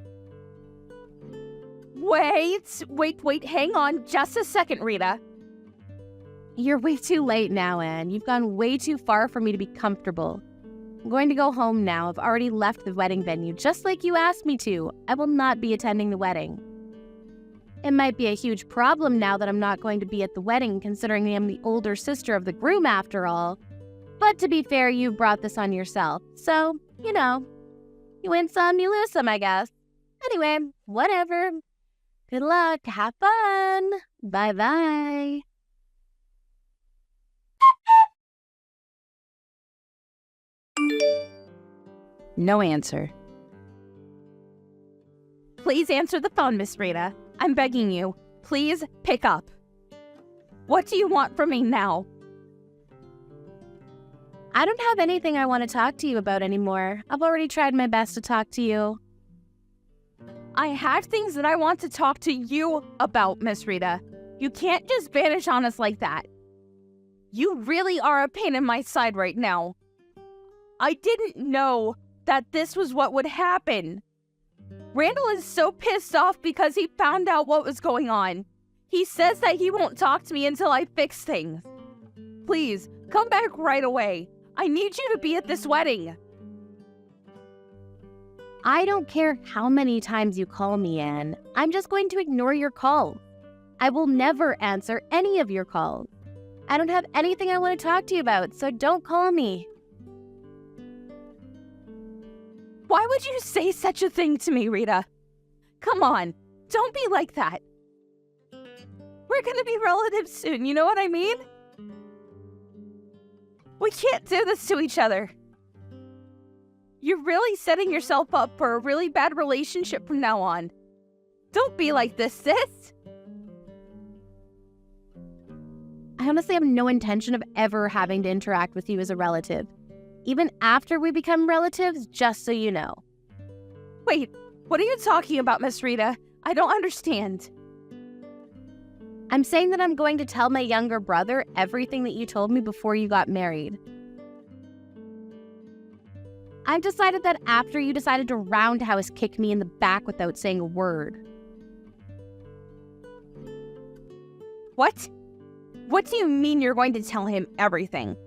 Wait, hang on just a second, Rita. You're way too late now, Anne. You've gone way too far for me to be comfortable. I'm going to go home now. I've already left the wedding venue, just like you asked me to. I will not be attending the wedding. It might be a huge problem now that I'm not going to be at the wedding, considering I'm the older sister of the groom after all. But to be fair, you brought this on yourself. So, you know, you win some, you lose some, I guess. Anyway, whatever. Good luck. Have fun. Bye-bye. No answer. Please answer the phone, Miss Rita. I'm begging you. Please pick up. What do you want from me now? I don't have anything I want to talk to you about anymore. I've already tried my best to talk to you. I have things that I want to talk to you about, Miss Rita. You can't just vanish on us like that. You really are a pain in my side right now. I didn't know that this was what would happen. Randall is so pissed off because he found out what was going on. He says that he won't talk to me until I fix things. Please, come back right away. I need you to be at this wedding. I don't care how many times you call me, Anne. I'm just going to ignore your call. I will never answer any of your calls. I don't have anything I want to talk to you about, so don't call me. Why would you say such a thing to me, Rita? Come on, don't be like that. We're gonna be relatives soon, you know what I mean? We can't do this to each other. You're really setting yourself up for a really bad relationship from now on. Don't be like this, sis. I honestly have no intention of ever having to interact with you as a relative. Even after we become relatives, just so you know. Wait, what are you talking about, Miss Rita? I don't understand. I'm saying that I'm going to tell my younger brother everything that you told me before you got married. I've decided that after you decided to roundhouse kick me in the back without saying a word. What? What do you mean you're going to tell him everything?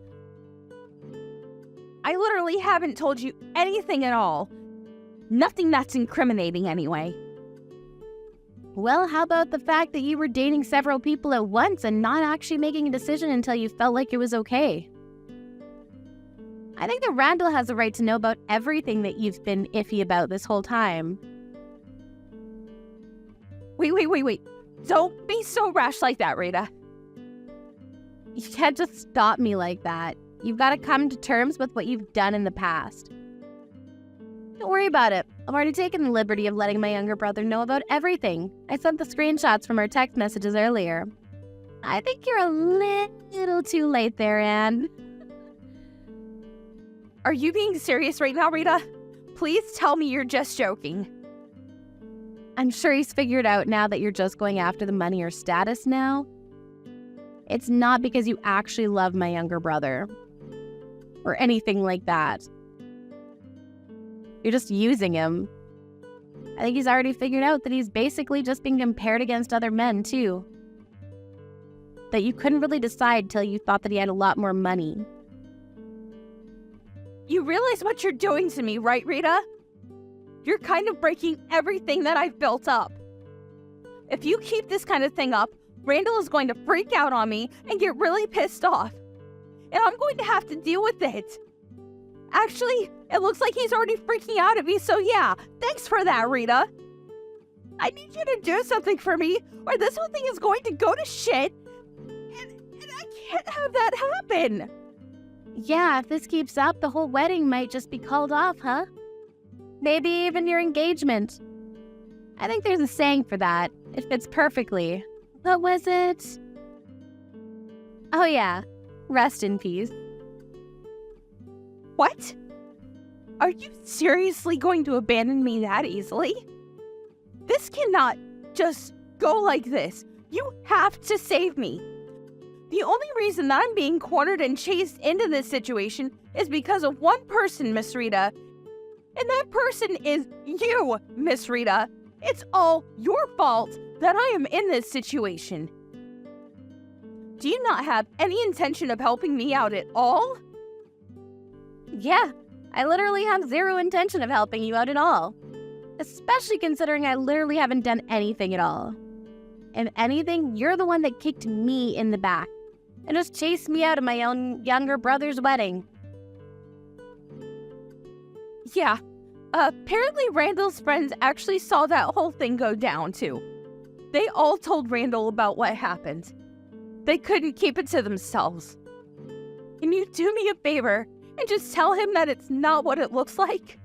I literally haven't told you anything at all. Nothing that's incriminating anyway. Well, how about the fact that you were dating several people at once and not actually making a decision until you felt like it was okay? I think that Randall has a right to know about everything that you've been iffy about this whole time. Wait. Don't be so rash like that, Rita. You can't just stop me like that. You've got to come to terms with what you've done in the past. Don't worry about it. I've already taken the liberty of letting my younger brother know about everything. I sent the screenshots from our text messages earlier. I think you're a little too late there, Anne. Are you being serious right now, Rita? Please tell me you're just joking. I'm sure he's figured out now that you're just going after the money or status now. It's not because you actually love my younger brother. Or anything like that. You're just using him. I think he's already figured out that he's basically just being compared against other men, too. That you couldn't really decide till you thought that he had a lot more money. You realize what you're doing to me, right, Rita? You're kind of breaking everything that I've built up. If you keep this kind of thing up, Randall is going to freak out on me and get really pissed off. And I'm going to have to deal with it. Actually, it looks like he's already freaking out at me, so yeah, thanks for that, Rita. I need you to do something for me, or this whole thing is going to go to shit, and I can't have that happen. Yeah, if this keeps up, the whole wedding might just be called off, huh? Maybe even your engagement. I think there's a saying for that. It fits perfectly. What was it? Oh yeah, rest in peace. What? Are you seriously going to abandon me that easily? This cannot just go like this. You have to save me. The only reason that I'm being cornered and chased into this situation is because of one person, Miss Rita. And that person is you, Miss Rita. It's all your fault that I am in this situation. Do you not have any intention of helping me out at all? Yeah, I literally have zero intention of helping you out at all. Especially considering I literally haven't done anything at all. If anything, you're the one that kicked me in the back and just chased me out of my own younger brother's wedding. Yeah, apparently Randall's friends actually saw that whole thing go down too. They all told Randall about what happened. They couldn't keep it to themselves. Can you do me a favor and just tell him that it's not what it looks like?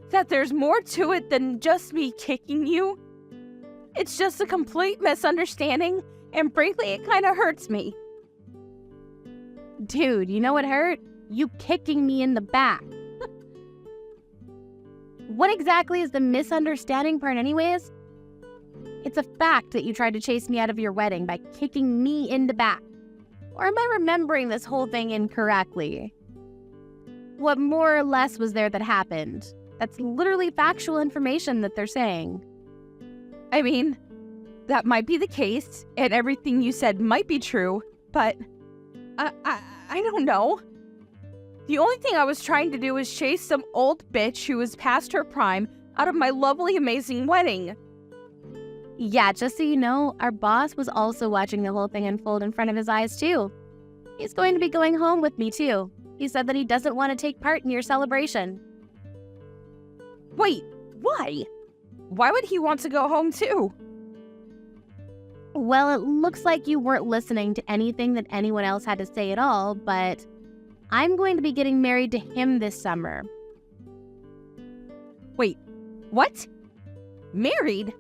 That there's more to it than just me kicking you? It's just a complete misunderstanding, and frankly, it kind of hurts me. Dude, you know what hurt? You kicking me in the back. What exactly is the misunderstanding part anyways? It's a fact that you tried to chase me out of your wedding by kicking me in the back. Or am I remembering this whole thing incorrectly? What more or less was there that happened? That's literally factual information that they're saying. I mean, that might be the case, and everything you said might be true, but I don't know. The only thing I was trying to do was chase some old bitch who was past her prime out of my lovely, amazing wedding. Yeah, just so you know, our boss was also watching the whole thing unfold in front of his eyes too. He's going to be going home with me too. He said that he doesn't want to take part in your celebration. Wait, why? Why would he want to go home too? Well, it looks like you weren't listening to anything that anyone else had to say at all, but I'm going to be getting married to him this summer. Wait, what? Married?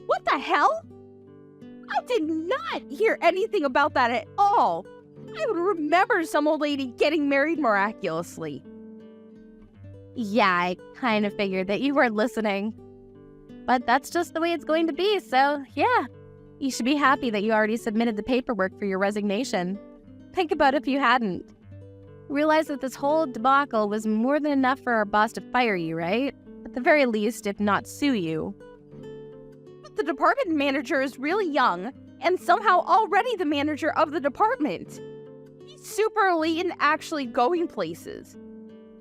What the hell? I did not hear anything about that at all. I would remember some old lady getting married miraculously. Yeah, I kind of figured that you weren't listening. But that's just the way it's going to be, so yeah. You should be happy that you already submitted the paperwork for your resignation. Think about if you hadn't. Realize that this whole debacle was more than enough for our boss to fire you, right? At the very least, if not sue you. But the department manager is really young, and somehow already the manager of the department. He's super elite and actually going places.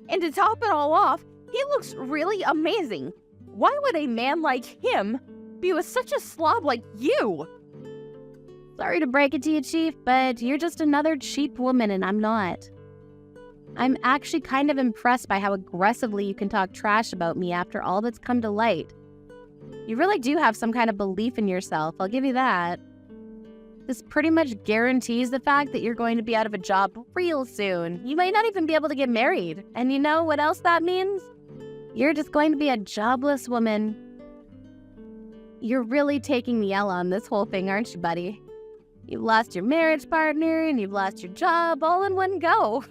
And to top it all off, he looks really amazing. Why would a man like him be with such a slob like you? Sorry to break it to you, Chief, but you're just another cheap woman and I'm not. I'm actually kind of impressed by how aggressively you can talk trash about me after all that's come to light. You really do have some kind of belief in yourself, I'll give you that. This pretty much guarantees the fact that you're going to be out of a job real soon. You might not even be able to get married. And you know what else that means? You're just going to be a jobless woman. You're really taking the L on this whole thing, aren't you, buddy? You've lost your marriage partner and you've lost your job all in one go.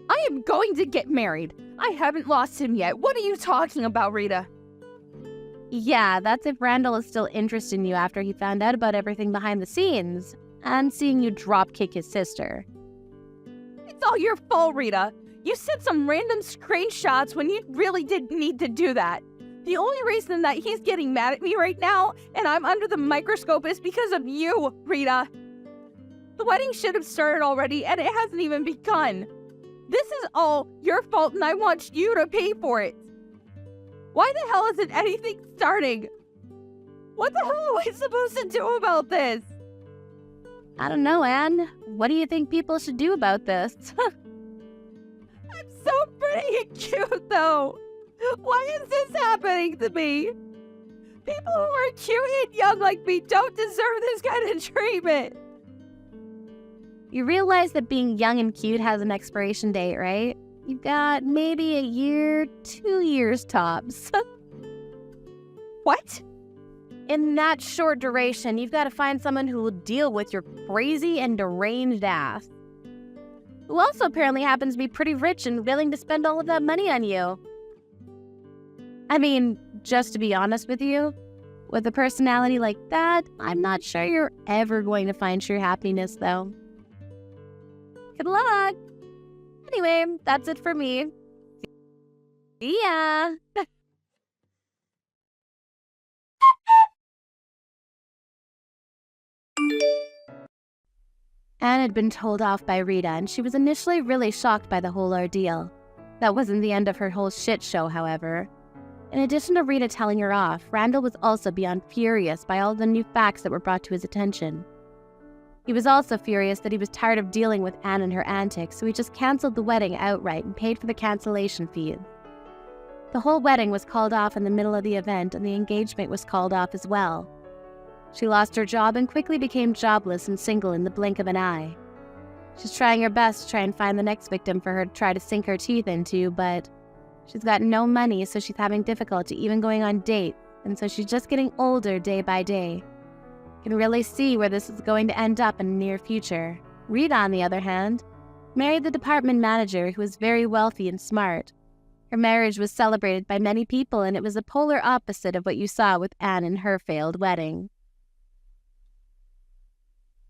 I am going to get married. I haven't lost him yet. What are you talking about, Rita? Yeah, that's if Randall is still interested in you after he found out about everything behind the scenes and seeing you drop-kick his sister. It's all your fault, Rita. You sent some random screenshots when you really didn't need to do that. The only reason that he's getting mad at me right now and I'm under the microscope is because of you, Rita. The wedding should have started already and it hasn't even begun. This is all your fault and I want you to pay for it. Why the hell isn't anything starting? What the hell am I supposed to do about this? I don't know, Anne. What do you think people should do about this? I'm so pretty and cute, though. Why is this happening to me? People who are cute and young like me don't deserve this kind of treatment. You realize that being young and cute has an expiration date, right? You've got maybe a year, 2 years tops. What? In that short duration, you've got to find someone who will deal with your crazy and deranged ass. Who also apparently happens to be pretty rich and willing to spend all of that money on you. I mean, just to be honest with you, With a personality like that, I'm not sure you're ever going to find true happiness, though. Good luck! Anyway, that's it for me. See ya! Anne had been told off by Rita, and she was initially really shocked by the whole ordeal. That wasn't the end of her whole shit show, however. In addition to Rita telling her off, Randall was also beyond furious by all the new facts that were brought to his attention. He was also furious that he was tired of dealing with Anne and her antics, so he just cancelled the wedding outright and paid for the cancellation fee. The whole wedding was called off in the middle of the event, and the engagement was called off as well. She lost her job and quickly became jobless and single in the blink of an eye. She's trying her best to try and find the next victim for her to try to sink her teeth into, but she's got no money, so she's having difficulty even going on dates, and so she's just getting older day by day. You can really see where this is going to end up in the near future. Rita, on the other hand, married the department manager who was very wealthy and smart. Her marriage was celebrated by many people, and it was the polar opposite of what you saw with Anne and her failed wedding.